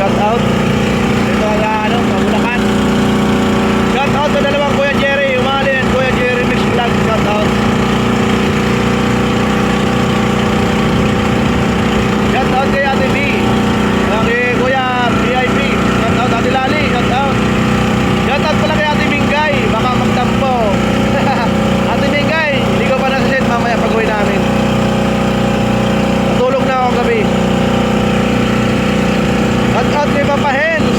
shout out. Dito sa ano, sa Bulacan. Shout out sa dalawang Kuya Jerry Umali and Kuya Jerry Mix Vlog. Shout out. Shout out kay Ate B. Kay Kuya VIP. Shout out Ate Lali. Shout out. Shout out pala kay Ate Mingay. Baka magtampo. Ate Mingay, hindi ko pa nasa-set mamaya pag-uwi namin. Natulog na ako gabi. Shout out kay Papa Hens.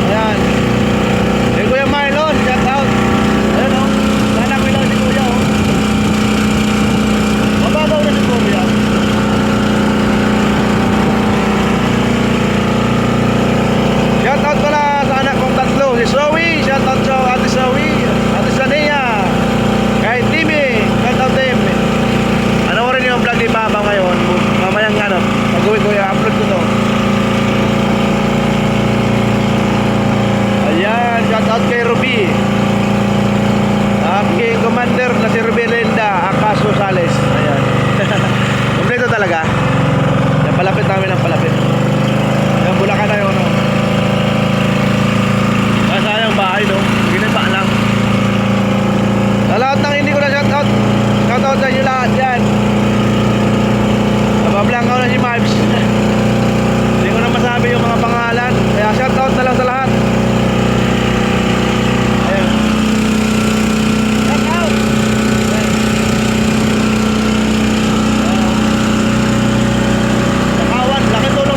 Ayan. Kay Kuya Marlon. Shout out. Ayan o. Sana ko lang si Kuya o. Mababaw na si Kuya. Shout out pala sa anak kong tatlo. Si Zoe. Shout out sa Ate Zoe. Ate Sania. Kay Timmy. Shout out Tim. Ano ko rin yung vlog ni Papa ngayon. Mamayang ano. Pag-uwi ko yung upload ko to. Ayan. Shout out kay Ruby. Aking commander na si Ruby Linda Acaso Sales. Ayan. Kompleto talaga. Palapit namin ang palapit. Yung Bulacan na yun. No? Sayang bahay no. Ginaba lang. Sa lahat ng hindi ko na shout out. Shout out sa inyo lahat yan. Nabablangaw na si Marbs. Hindi ko na masabi yung mga pangalan. Kaya shout out na lang sa lahat. Ayan. Shout out. Ayan. Nakawan. Laki tulong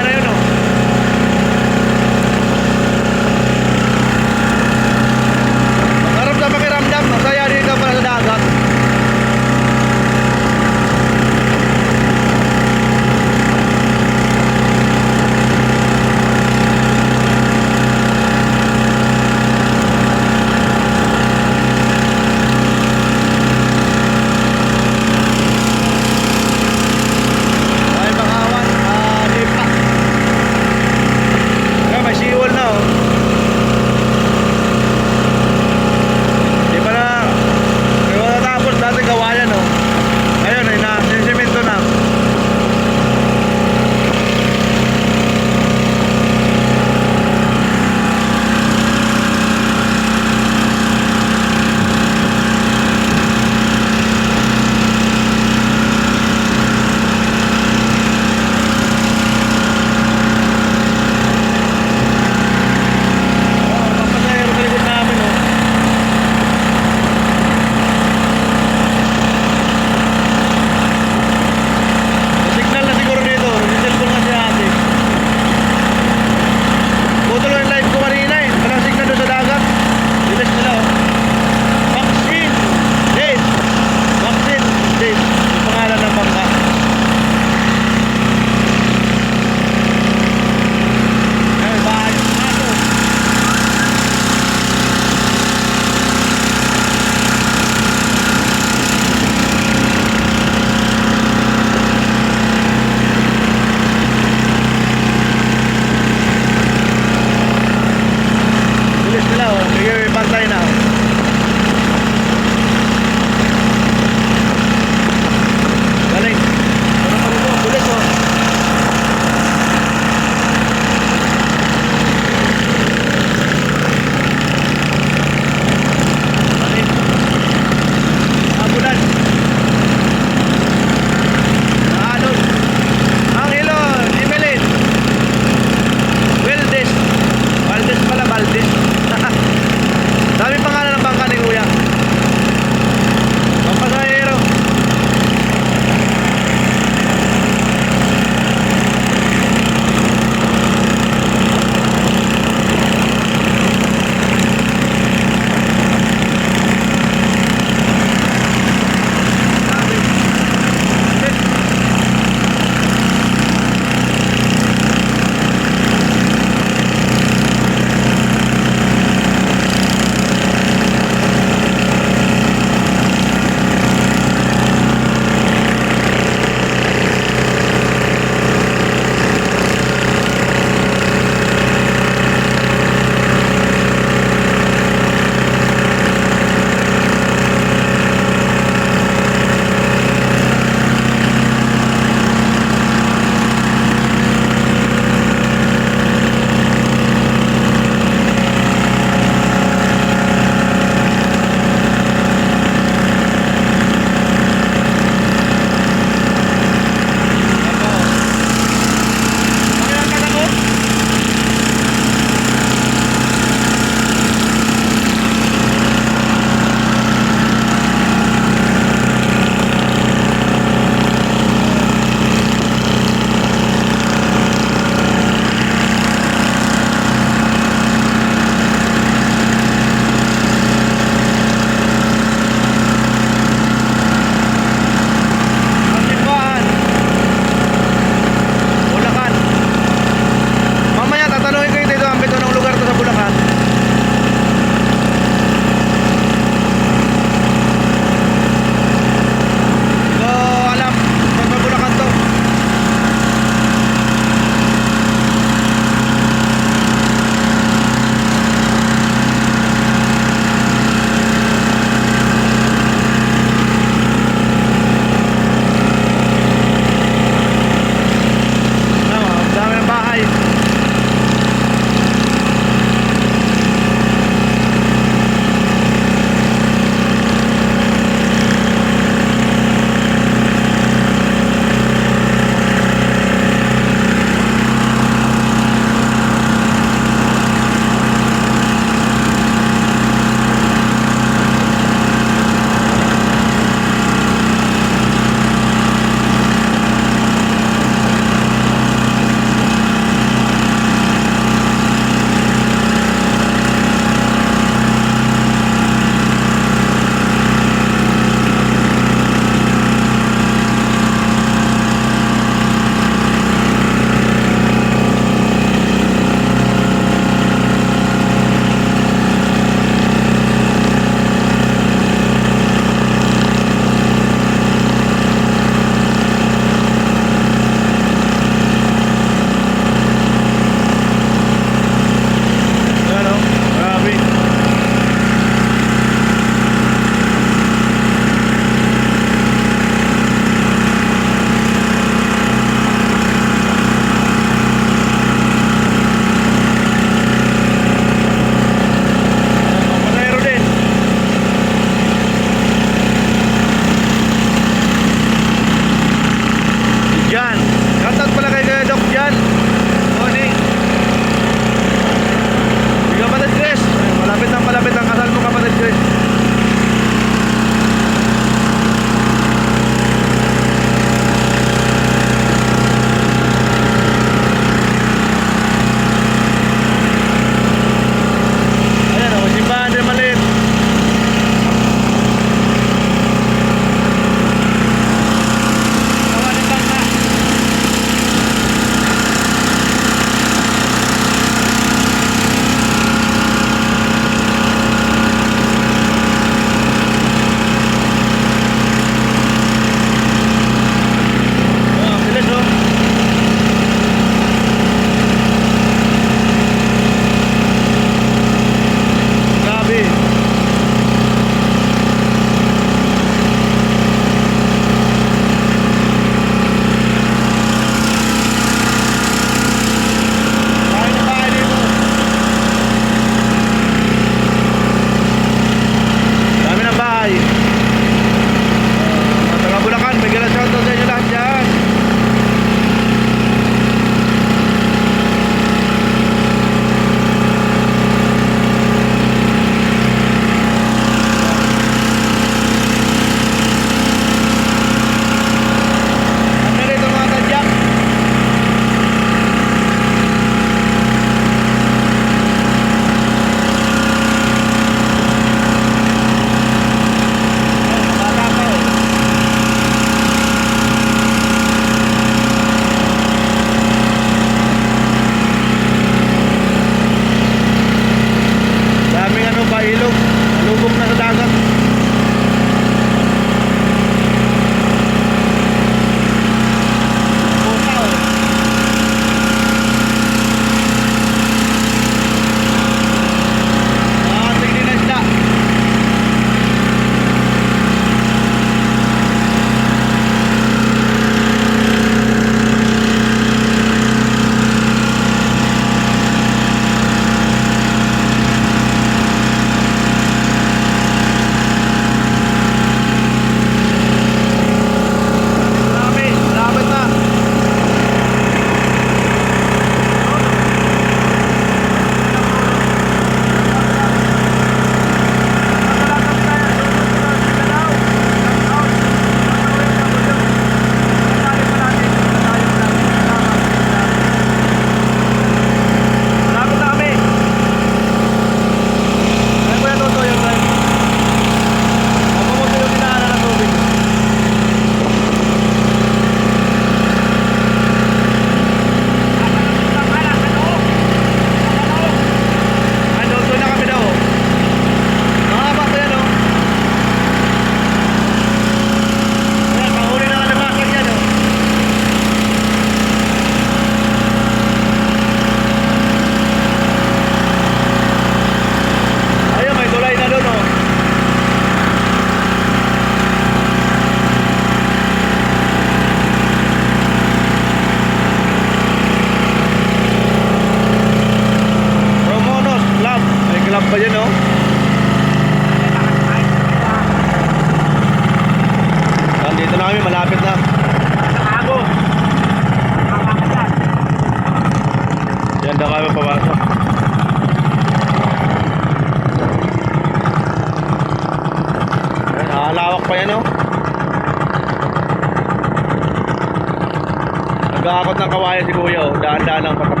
Nag-aakot ng kawayan si kuya, oh. Daan-daan lang patak.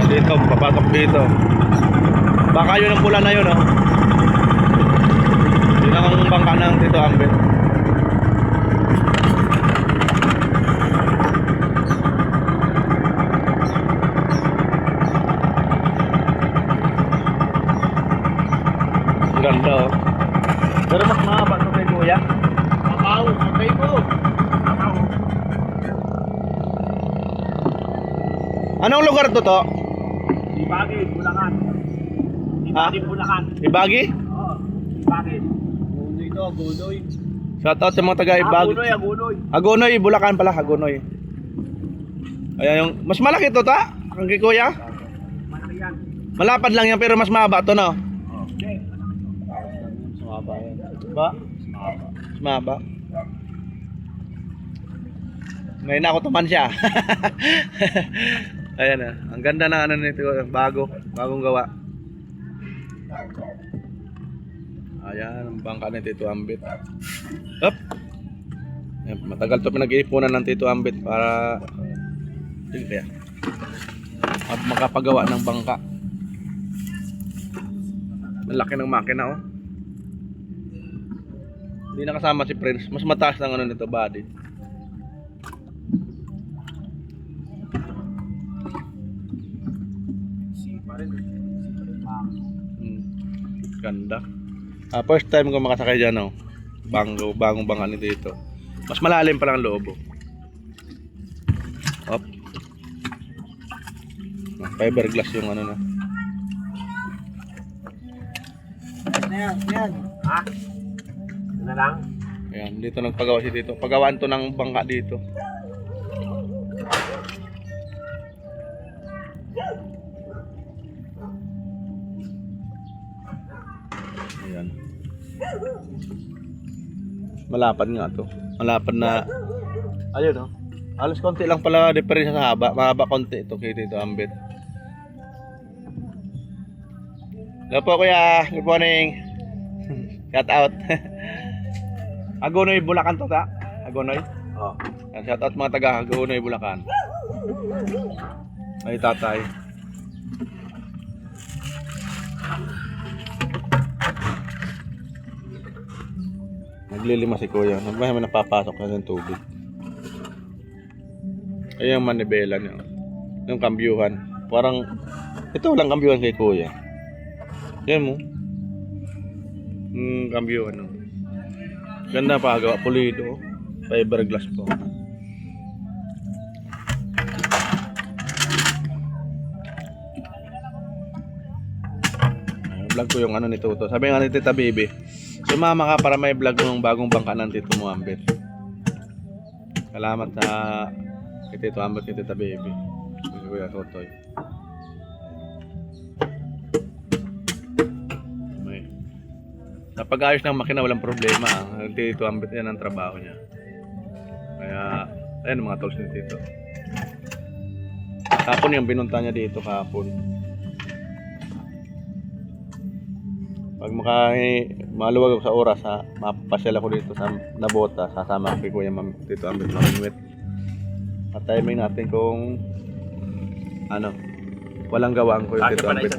Dito, papasok dito. Baka yun ang pula na yun, oh. Yun ang bangka ng Tito Ambet. Ang ganda, oh. Pero mas mahaba ito kay kuya. Okay po. Anong lugar to to? Ibagi, Bulacan. Ha? Ibagi, Bulacan. Ibagi? Oo, Ibagi. Gunoy to, Gunoy. Shout out sa mga taga Ibagi. Gunoy, Gunoy. Agonoy, Bulacan pala, Agonoy. Ayan yung, mas malaki to ta? Ang kay kuya? Malaki yan. Malapad lang yan pero mas mahaba to, no? Okay. Mahaba yan. Ba? Mas mahaba. May nakutuman siya. Ayan na. Ang ganda ng ano nito, bagong gawa. Ayan, ang bangka ni Tito Ambet. Up. Ayan, matagal to pinag-iipunan ng Tito Ambet para sige kaya at makapagawa ng bangka. Ang laki ng makina, oh. Hindi nakasama si Prince. Mas mataas ng ano nito, body. Ganda. First time ko makasakay dyan, oh. Bagong bangka nito dito. Mas malalim pa lang ang loob, oh. Up. Fiberglass yung ano na. Yan. Ha? Ito na lang? Ayan, dito nagpagawa si Tito. Pagawaan to ng bangka dito. Ayan. Malapad nga to. Malapad na. Ayun, oh. Halos konti lang pala diferensya sa haba. Mahaba konti ito kay Tito Ambet. Hello po kuya. Good morning. Shout out. Agonoy, Bulacan to ta? Agonoy? Oo. Shout out mga taga Agonoy, Bulacan. Ay tatay. Naglilima si kuya. May napapasok na ng tubig. Ayun yung manibela niya. Yung kambyuhan. Parang ito walang kambyuhan kay kuya. Yan mo. Kambyuhan. No? Ganda pa gawa. Pulido. Fiberglass po. Vlog ko yung ano ni Toto. Sabi nga ni Tita Baby, sumama ka para may vlog ng bagong bangka ng Tito mo Ambet. Salamat sa kay Tito Ambet, kay Tita Baby, kay Kuya Totoy. May napag-ayos ng makina walang problema. Ang Tito Ambet yan ang trabaho niya. Kaya ayan mga tools ni Tito. Kahapon yung binunta niya dito kahapon. Pag maluwag ako sa oras, mapapasyal ako dito sa Nabota, sasama ko kay Kuya Tito Ambet mamimit. Pataymin natin kung ano, walang gawaan ko yung Tito Ambet.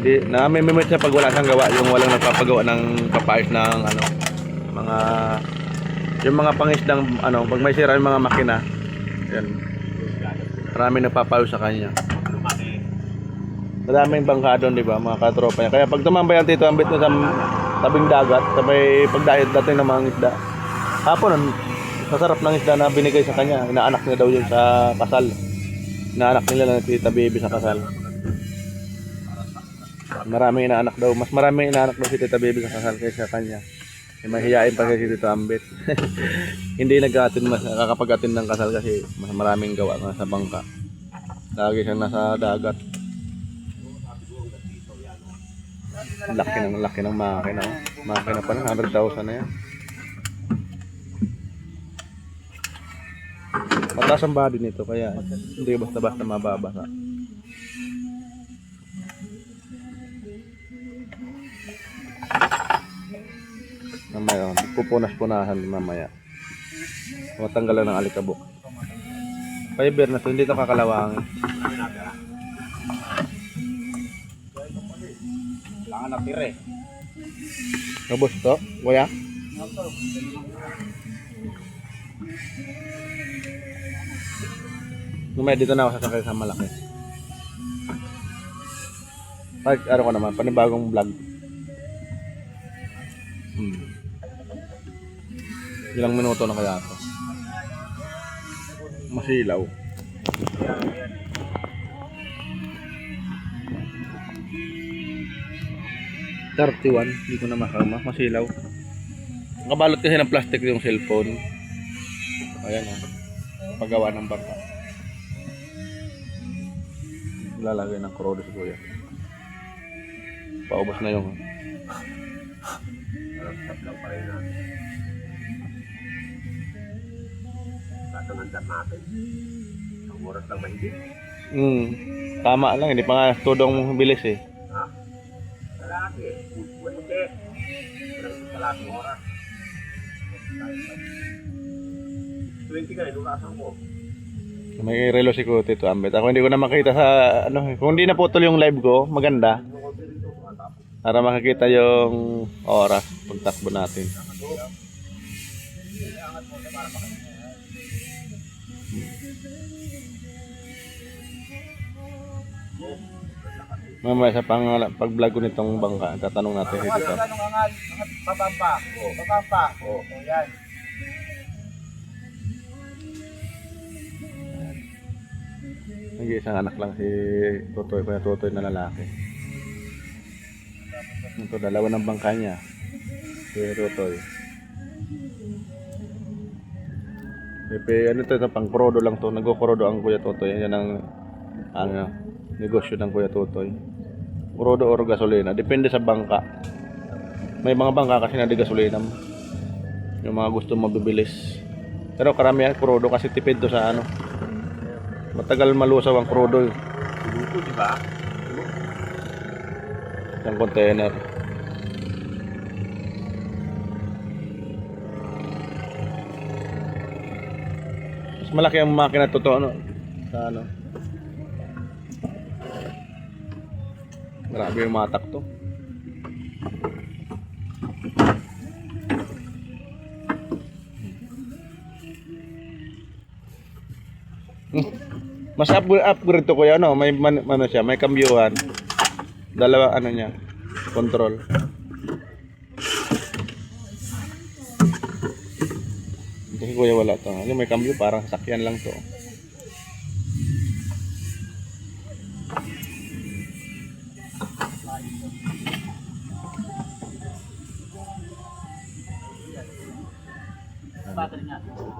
Hindi, namimimit siya pag wala siyang gawa, yung walang nagpapagawa ng papayos ng ano, yung mga pangisdang ano, pag may sira yung mga makina, yan. Marami nagpapayos sa kanya. Maraming bangka doon, di ba, mga katropa niya. Kaya pag tumambay ang Tito Ambet sa tabing dagat, sabay pagdahit dating ng mga isda. Hapon, masarap ng isda na binigay sa kanya. Inaanak niya daw yun sa kasal. Inaanak nila ng Tita Baby sa kasal. Maraming inaanak daw. Mas maraming inaanak daw si Tita Baby sa kasal kaysa sa kanya. Mahihiyain pa si Tito Ambet. Hindi nakakapag-attend ng kasal kasi mas maraming gawa sa bangka. Lagi siyang nasa dagat. Laki ng makina. Makina pa na 100,000 na yan. Mataas ang body nito kaya hindi basta-basta mababasa. Mamaya, pupunas-punasan mamaya. Matanggal lang ng alikabok. Fiber na to, hindi ito kakalawangin. Kailangan na tire. Nabos to, kuya? Mamaya dito na ako sasakay sa malaki. Ay, ano ko naman, panibagong vlog. Ilang minuto na kaya ito? Masilaw. $31, hindi ko na makama, masilaw. Nakabalot kasi ng plastic yung cellphone. Ayan o, paggawa ng bangka. Lalagay ng krodo si kuya. Paubos na yung Lang pa rin natin. Tatangandar natin. Ang oras lang mahigit. tama lang, hindi pa nga tudong bilis eh. Kalaki. Buti. Walang kalaki oras. 20 ka rin, lukasan ko. May relo si Kuya Tito Ambet. Ako hindi ko na makita sa ano, kung hindi naputol yung live ko, maganda. Para makikita yung oras pagtakbo natin. Mamaya sa pag-vlog ko nitong bangka, tatanong natin si Tito. Anong angat? Babamba. Babamba. O, yan. Nag-iisang anak lang si Tutoy, Kuya Tutoy na lalaki. Ito, dalawa ng bangka niya. Si Tutoy. Pepe, ano ito, pang krodo lang to. Nagko-krodo ang Kuya Tutoy. Yan ang negosyo ng Kuya Tutoy. Krodo or gasolina. Depende sa bangka. May mga bangka kasi na di gasolina. Yung mga gusto mabibilis. Pero karamihan krodo kasi tipid to sa ano. Matagal malusaw ang crudo. Luto, di ba? Yung container. Mas malaki ang makina totoo no? Sa ano. Grabe yung matak to. Mas upgrade to kuya no, may ano siya, may kambyuhan. Dalawa ano niya, control. Kasi kuya wala to. Yung may kambyo parang sasakyan lang to.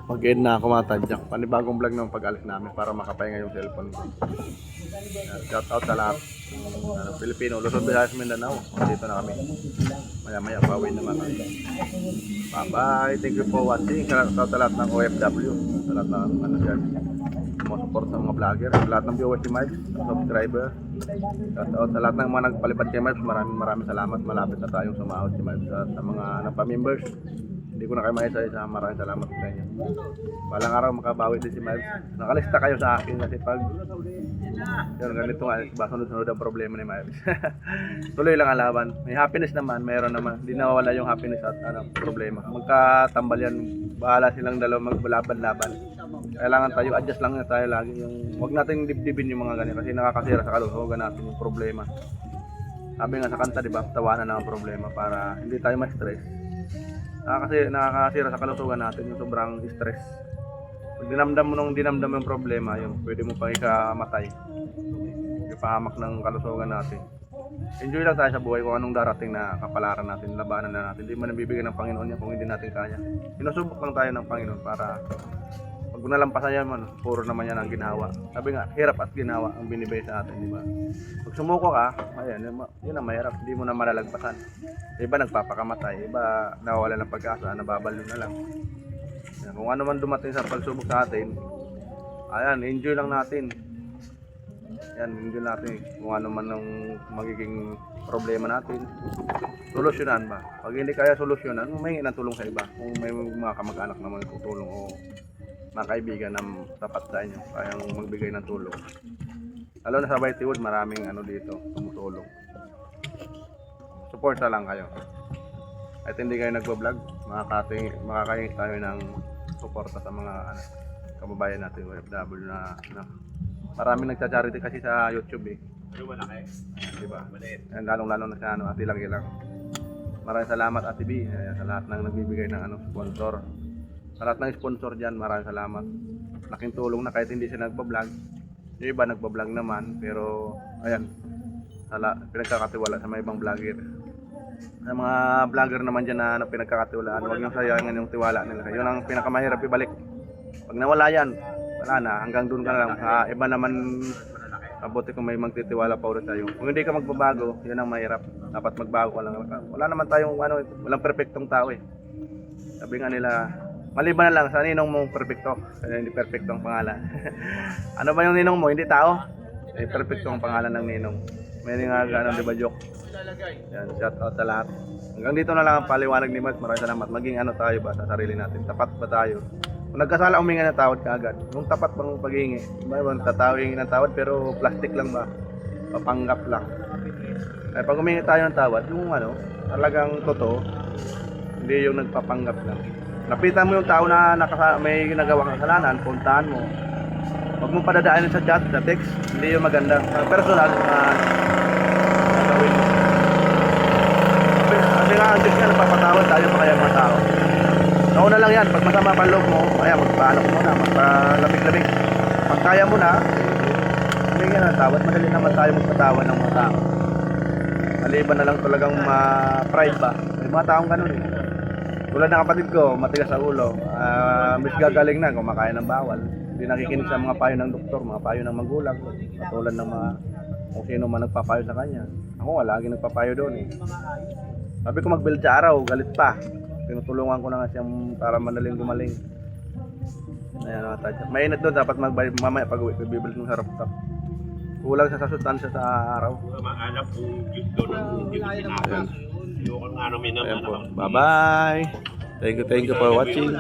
Mag-end na ako mga tadyak. Panibagong vlog ng pag-alis namin para makapahinga yung cellphone ko. Shout out sa lahat. Pilipino, Luzon, Visayas, Mindanao. Dito na kami. Maya-maya, pauwi naman kami. Bye-bye. Thank you for watching. Shout out sa lahat ng OFW. Sa lahat ng ano dyan. Support sa mga vlogger. Sa lahat ng viewers si Mike. Subscriber. Shout out sa lahat ng mga nagpalipad kay Mike. Maraming salamat. Malapit na tayong sumahod si Mike. Sa mga nagpa-members. Hindi ko na kayo maisa-isa. Maraming salamat sa inyo. Balang araw makabawi din si Miles. Nakalista kayo sa akin kasi pag yun, ganito nga, ba sunod-sunod ang problema ni Miles. Tuloy lang ang laban. May happiness naman, mayroon naman. Hindi nawawala yung happiness at problema. Magkatambal yan. Bahala silang dalawa magbalaban-laban. Kailangan tayo, adjust lang na tayo lagi. Yung, huwag natin dibdibin yung mga ganyan kasi nakakasira sa kalusugan natin yung problema. Sabi nga sa kanta, di ba, tawanan na ang problema para hindi tayo ma-stress. Kasi nakakasira sa kalusugan natin yung sobrang stress. Pag dinamdam mo yung problema, yun, pwede mo pang ikamatay. Ipahamak ng kalusugan natin. Enjoy lang tayo sa buhay kung anong darating na kapalaran natin, labanan na natin. Hindi man nabibigyan ng Panginoon yan kung hindi natin kaya. Sinusubok lang tayo ng Panginoon para pag nalampasan yan man, puro naman yan ang ginawa. Sabi nga, hirap at ginawa ang binibigay sa atin, di ba? Pag sumuko ka, ayan, yun ang mahirap, hindi mo na malalagpasan. Iba nagpapakamatay, iba nawawala ng pag-asa, nababalo na lang. Ayan, kung ano man dumating sa pagsubok sa atin, ayan, enjoy lang natin. Yan, hindi natin kung ano man ang magiging problema natin. Solusyonan ba? Pag hindi kaya solusyonan, humingi ng tulong sa iba. Kung may mga kamag-anak naman tutulong o mga kaibigan na tapat sa inyo, kayang magbigay ng tulong. Lalo na sa Baytiwood, maraming ano dito, tumutulong. Support na lang kayo. At hindi kayo nagbablog, makakain tayo ng suporta sa mga kababayan natin, OFW na maraming nagcha-charity kasi sa YouTube eh. Ano malaki? Diba? Maliit. Yan, lalong-lalo na sa Ate Lang. Maraming salamat Ate B sa lahat ng nagbibigay ng sponsor. Sa lahat ng sponsor dyan, maraming salamat. Laking tulong na kahit hindi siya nagbablog. Yung iba nagbablog naman, pero ayan, pinagkakatiwala sa mga ibang vlogger. Sa mga vlogger naman dyan na pinagkakatiwalaan, huwag niyong sayangin yung tiwala nila. Yun ang pinakamahirap ibalik. Pag nawala yan, wala na, hanggang doon ka lang. Iba naman, mabuti kung may magtitiwala pa ulit sa'yo. Kung hindi ka magbabago, yun ang mahirap. Dapat magbago ka lang. Wala naman tayong, walang perfectong tao eh. Sabi nga nila, maliban na lang sa ninong mong perfecto. Hindi perfecto ang pangalan. Ano ba yung ninong mo? Hindi tao? Perfecto ang pangalan ng ninong. May nga gano'n, di ba joke? Yan, shout out sa lahat. Hanggang dito na lang ang paliwanag ni Matt. Maraming salamat. Maging ano tayo ba sa sarili natin? Tapat ba tayo? Kung nagkasala, huminga ng tawad ka agad. Kung tapat bang paghingi? Diba, tatawin ng tawad pero plastic lang ba? Papanggap lang. Kaya pag humingi tayo ng tawad, yung talagang totoo, hindi yung nagpapanggap lang. Lapitan mo yung tao na may ginagawang kasalanan, puntahan mo. Huwag mo padadaanin sa chat, sa text, hindi yung maganda. Sa personal, gagawin mo. Sabi nga, ang Diyos nga, napapatawad tayo pa kaya mga tao. Nauna lang yan, pag masama pa loob mo, kaya magpaalam mo muna, magpalapig-labig. Pag kaya mo na, humingi na ng tawad, madali naman tayo magpatawad ng mga tao. Maliban na lang talagang pride ba? May mga taong ganun eh. Tulad ng kapatid ko, matigas sa ulo, mas gagaling na, kumakain ng bawal. Hindi nakikinig sa mga payo ng doktor, mga payo ng magulang, katulad ng mga kung sino man nagpapayo sa kanya. Ako wala, lagi nagpapayo doon eh. Sabi ko mag-build sa araw, galit pa. Tinutulungan ko na nga siyang para madaling gumaling. Ayan mga tadya. Mainit doon, dapat mamaya pag-uwi, bibilit mo sa rooftop. Kulang sa sustansya sa araw. Maalam kung juice doon ang sinakan. Yung ano, may naman. Bye-bye. Thank you for watching.